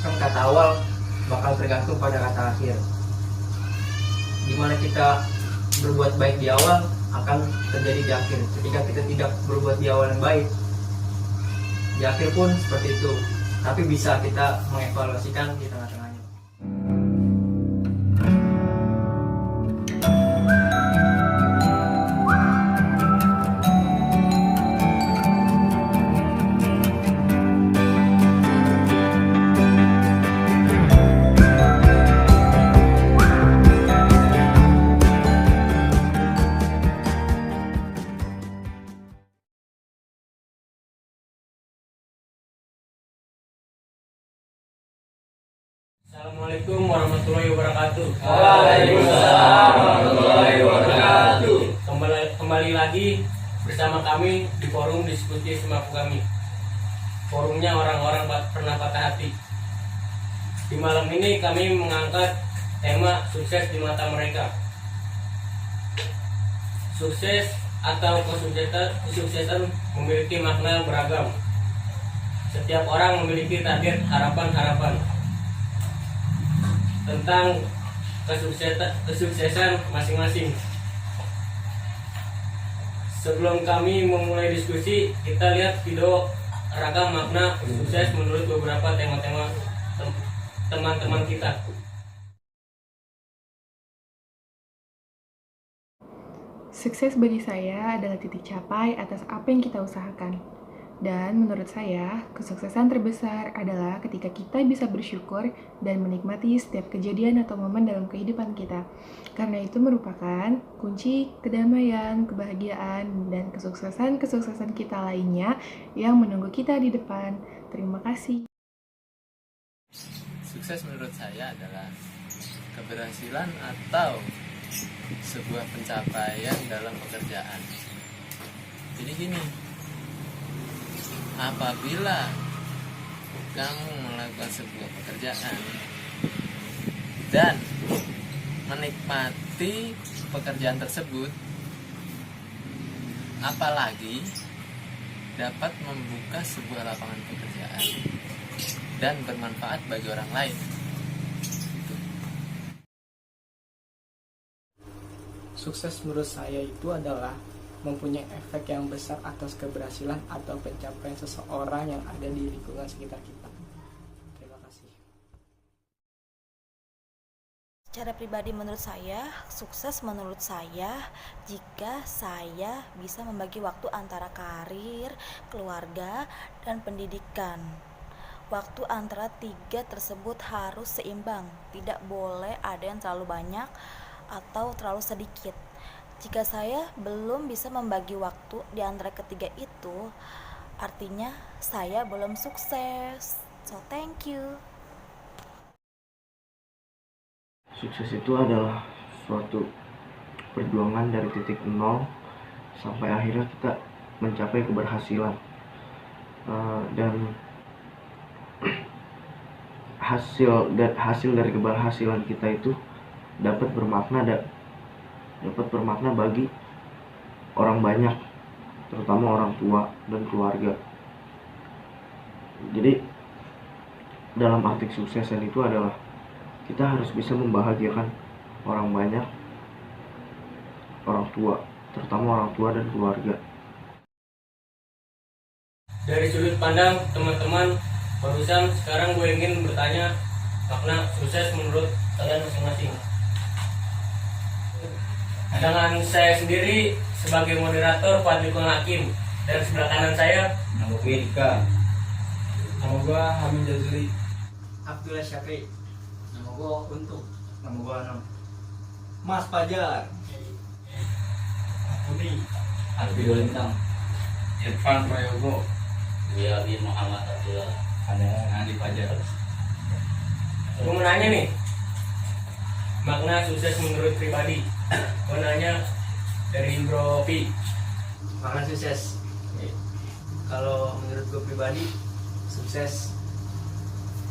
kan kata awal bakal tergantung pada kata akhir. Dimana kita berbuat baik di awal akan terjadi di akhir. Ketika kita tidak berbuat di awal yang baik, di akhir pun seperti itu. Tapi bisa kita mengevaluasikan di tengah-tengahnya. Assalamualaikum warahmatullahi wabarakatuh. Waalaikumsalam warahmatullahi wabarakatuh. Kembali lagi bersama kami di forum diskusi semaku kami. Forumnya orang-orang pernah patah hati. Di malam ini kami mengangkat tema sukses di mata mereka. Sukses atau kesuksesan memiliki makna beragam. Setiap orang memiliki target harapan-harapan tentang kesuksesan masing-masing. Sebelum kami memulai diskusi, kita lihat video ragam makna sukses menurut beberapa tema-tema teman-teman kita. Sukses bagi saya adalah titik capai atas apa yang kita usahakan. Dan menurut saya, kesuksesan terbesar adalah ketika kita bisa bersyukur dan menikmati setiap kejadian atau momen dalam kehidupan kita. Karena itu merupakan kunci kedamaian, kebahagiaan, dan kesuksesan kita lainnya yang menunggu kita di depan. Terima kasih. Sukses menurut saya adalah keberhasilan atau sebuah pencapaian dalam pekerjaan. Jadi gini, apabila kamu melakukan sebuah pekerjaan dan menikmati pekerjaan tersebut, apalagi dapat membuka sebuah lapangan pekerjaan dan bermanfaat bagi orang lain. Sukses menurut saya itu adalah mempunyai efek yang besar atas keberhasilan atau pencapaian seseorang yang ada di lingkungan sekitar kita. Terima kasih. Secara pribadi menurut saya, sukses menurut saya jika saya bisa membagi waktu antara karir, keluarga, dan pendidikan. Waktu antara tiga tersebut harus seimbang, tidak boleh ada yang terlalu banyak atau terlalu sedikit. Jika saya belum bisa membagi waktu di antara ketiga itu, artinya saya belum sukses. So, thank you. Sukses itu adalah suatu perjuangan dari titik nol sampai akhirnya kita mencapai keberhasilan. Dan hasil dari keberhasilan kita itu dapat bermakna bagi orang banyak, terutama orang tua dan keluarga. Jadi dalam arti kesuksesan itu adalah kita harus bisa membahagiakan orang banyak, orang tua, terutama orang tua dan keluarga. Dari sudut pandang teman-teman barusan, sekarang gue ingin bertanya makna sukses menurut kalian masing-masing. Dengan saya sendiri sebagai moderator Fadlikul Hakim, dan sebelah kanan saya Nama gue Dika. Nama gue Hamid Jazli. Abdullah Syafri. Nama gue Untung. Nama gue Anam. Mas Fajar. Budi. Albi Dolintang. Irfan Prayogo. Gue bin Muhammad Abdullah. Ada Andi Fajar. Gue mau nanya nih, makna sukses menurut pribadi. Gue nanya dari Bro Pi. Makna sukses, kalau menurut gue pribadi, sukses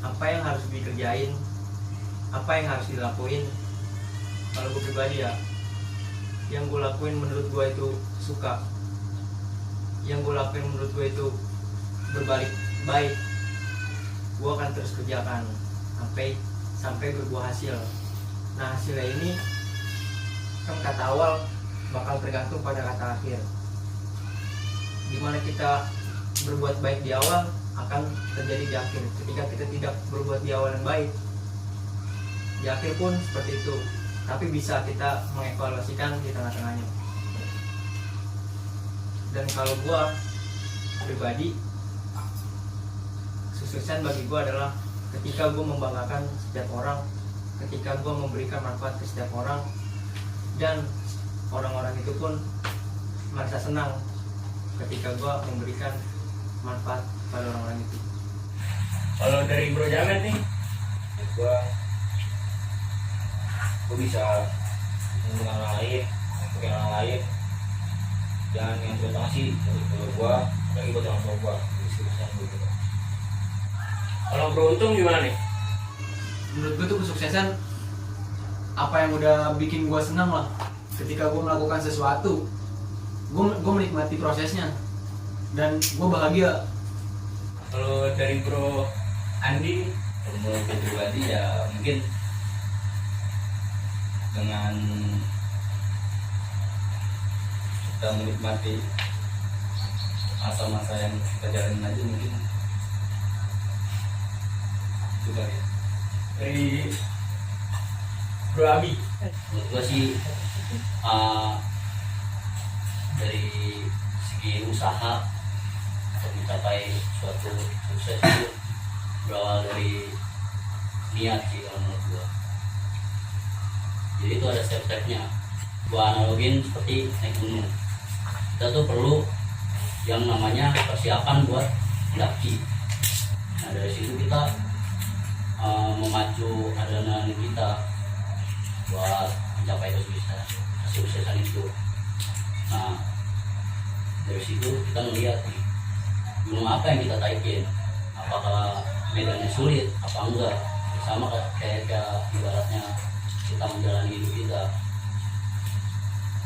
apa yang harus dikerjain, apa yang harus dilakuin. Kalau gue pribadi ya, yang gue lakuin menurut gue itu suka, yang gue lakuin menurut gue itu berbalik baik, gue akan terus kerjakan sampai berbuah hasil. Nah, hasilnya ini kan kata awal bakal tergantung pada kata akhir. Dimana kita berbuat baik di awal akan terjadi di akhir. Ketika kita tidak berbuat di awal yang baik, di akhir pun seperti itu. Tapi bisa kita mengevaluasikan di tengah-tengahnya. Dan kalau gue pribadi, kesuksesan bagi gue adalah ketika gue membanggakan setiap orang, ketika gue memberikan manfaat ke setiap orang, dan orang-orang itu pun merasa senang ketika gue memberikan manfaat pada orang-orang itu. Kalau dari Bro Jamet nih, gue bisa menguntungkan orang lain, mungkin orang lain, dan yang terutama sih untuk gue, lagi buat orang tua gue, kesuksesan gue gitu. kalau Bro Untung gimana nih? Menurut gue tuh kesuksesan apa yang udah bikin gue senang lah. Ketika gue melakukan sesuatu, gue menikmati prosesnya dan gue bahagia. Kalau dari Bro Andi, Menurut gue pribadi ya mungkin dengan kita menikmati masa-masa yang kita jalanin aja mungkin juga ya. dari Bro Abi, Menurut gue sih dari segi usaha untuk mencapai suatu sukses itu berawal dari niat sih kalau menurut gue. Jadi itu ada step-stepnya. Gue analogin seperti naik gunung. Kita tuh perlu yang namanya persiapan buat mendaki. Nah dari situ kita memacu adrenalin kita buat mencapai kesuksesan itu. Nah dari situ kita melihat nih gunung apa yang kita taikin, apakah medannya sulit apa enggak. Sama kayak ibaratnya kita menjalani hidup kita.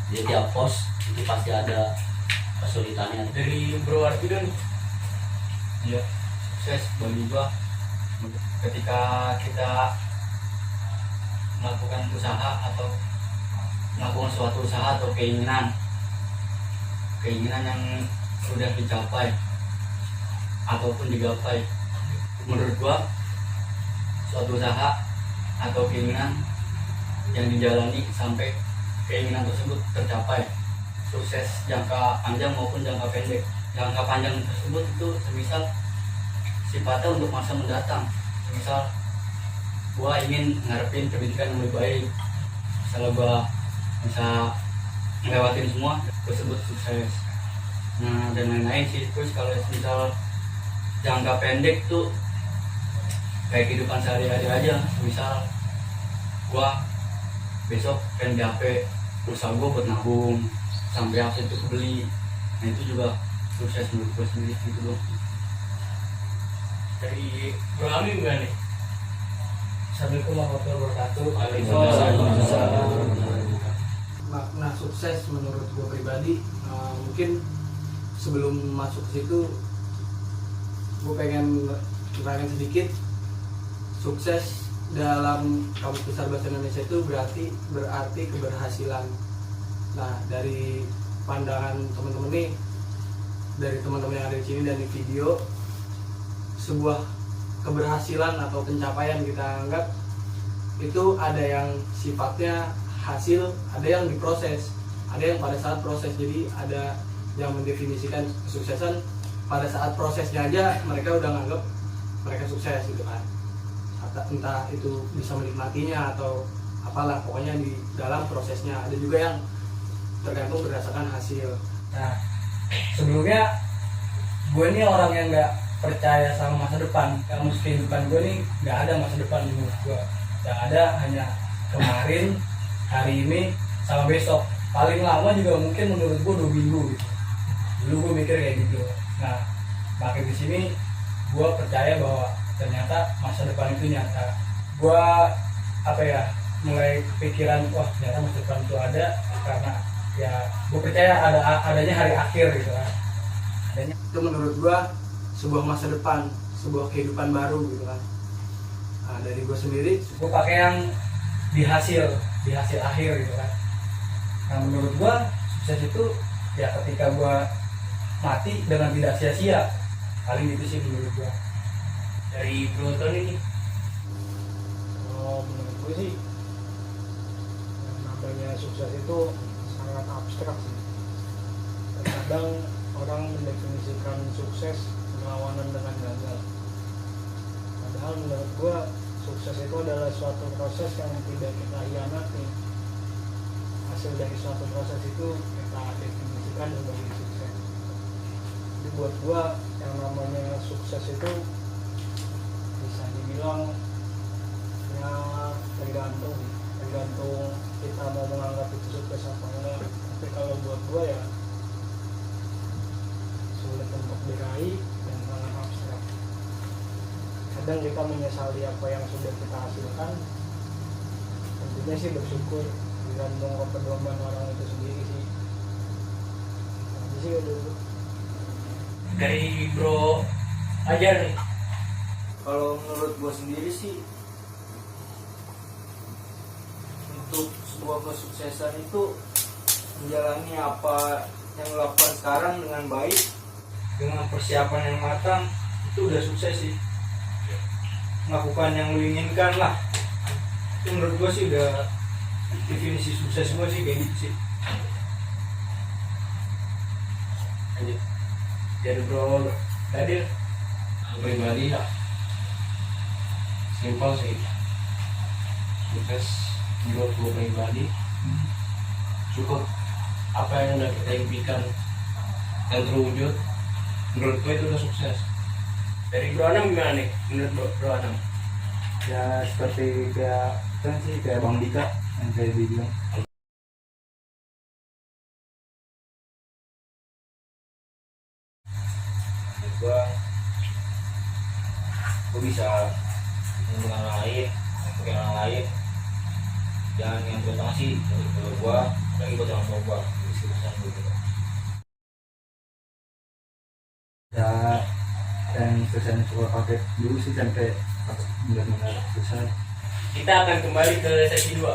Jadi tiap pos itu pasti ada kesulitannya. dari Bro Artidon, Ya, sukses bagi gua ketika kita melakukan usaha atau melakukan suatu usaha atau keinginan yang sudah dicapai ataupun digapai. Menurut gua suatu usaha atau keinginan yang dijalani sampai keinginan tersebut tercapai, sukses jangka panjang maupun jangka pendek. Jangka panjang tersebut itu semisal sifatnya untuk masa mendatang. Misal gua ingin ngarepin pendidikan yang lebih baik, misalnya gua bisa ngelewatin semua tersebut sukses. Nah dan lain-lain sih. Terus kalau misal jangka pendek tuh kayak kehidupan sehari-hari aja. Misal gua besok pengen HP, usaha gua buat nabung sampai HP itu kebeli. Nah itu juga sukses menurut gua sendiri gitu loh. dari Bro Ami gimana nih? Assalamualaikum warahmatullahi wabarakatuh. Waalaikumsalam. Makna sukses menurut gue pribadi, mungkin sebelum masuk ke situ gue pengen terangin sedikit. Sukses dalam Kamus Besar Bahasa Indonesia itu berarti keberhasilan. Nah dari pandangan teman-teman nih, dari teman-teman yang ada di sini dan di video, sebuah keberhasilan atau pencapaian kita anggap itu ada yang sifatnya hasil, ada yang diproses, ada yang pada saat proses. Jadi ada yang mendefinisikan kesuksesan pada saat prosesnya aja mereka udah nganggap mereka sukses gitu kan. Entah itu bisa menikmatinya atau apalah, pokoknya di dalam prosesnya. Ada juga yang tergantung berdasarkan hasil. Nah, sebelumnya gue nih orang yang nggak percaya sama masa depan. Kamu kehidupan gue nih nggak ada masa depan menurut gue. Yang ada hanya kemarin, hari ini, sama besok. Paling lama juga mungkin menurut gue 2 minggu gitu. Dulu gue mikir kayak gitu. Nah, makin di sini gue percaya bahwa ternyata masa depan itu nyata. Gue mulai pikiran, wah ternyata masa depan itu ada, karena ya gue percaya adanya hari akhir gitu kan. Itu menurut gua sebuah masa depan. sebuah kehidupan baru gitu kan. Nah, dari gue sendiri Gue pakai yang di hasil akhir gitu kan. Nah menurut gue sukses itu ya ketika gue mati dengan tidak sia-sia, paling itu sih menurut gue. Dari Bro Tony nih. Kalau menurut gue sih yang namanya sukses itu sangat abstrak sih. Terkadang orang mendefinisikan sukses berlawanan dengan gagal. Padahal menurut gue sukses itu adalah suatu proses yang tidak kita hianati. Hasil dari suatu proses itu kita definisikan sebagai sukses. Jadi buat gue yang namanya sukses itu bisa dibilang ya tergantung kita mau menganggap itu sukses apa enggak. Tapi kalau buat gue ya sulit untuk diraih dan sangat abstrak. Kadang kita menyesali apa yang sudah kita hasilkan. Tentunya sih bersyukur, tergantung kepedoman orang itu sendiri sih. Nanti sih dulu. Dari Bro Ajar nih. Kalau menurut gue sendiri sih, untuk sebuah kesuksesan itu menjalani apa yang dilakukan sekarang dengan baik, Dengan persiapan yang matang itu udah sukses sih. Melakukan yang lu inginkan lah, itu menurut gue sih udah definisi sukses gue sih kayak gitu sih. Lanjut. Dari Bro Kadir. Pribadi ya simpel sih. Sukses menurut gue pribadi cukup apa yang udah kita impikan dan terwujud, menurut gue itu udah sukses. Dari Bro Anam gimana nih? Menurut Bro Anam? Ya seperti kayak kan sih kayak Bang Dika yang kayak dibilang. Gue bisa mengenal orang lain, mungkin orang lain, dan yang terutama sih menurut gue lagi buat orang tua gue di sekitar gue gitu. Ya yang selesai coba pakai dulu sih sampai benar-benar selesai. Kita akan kembali ke sesi 2.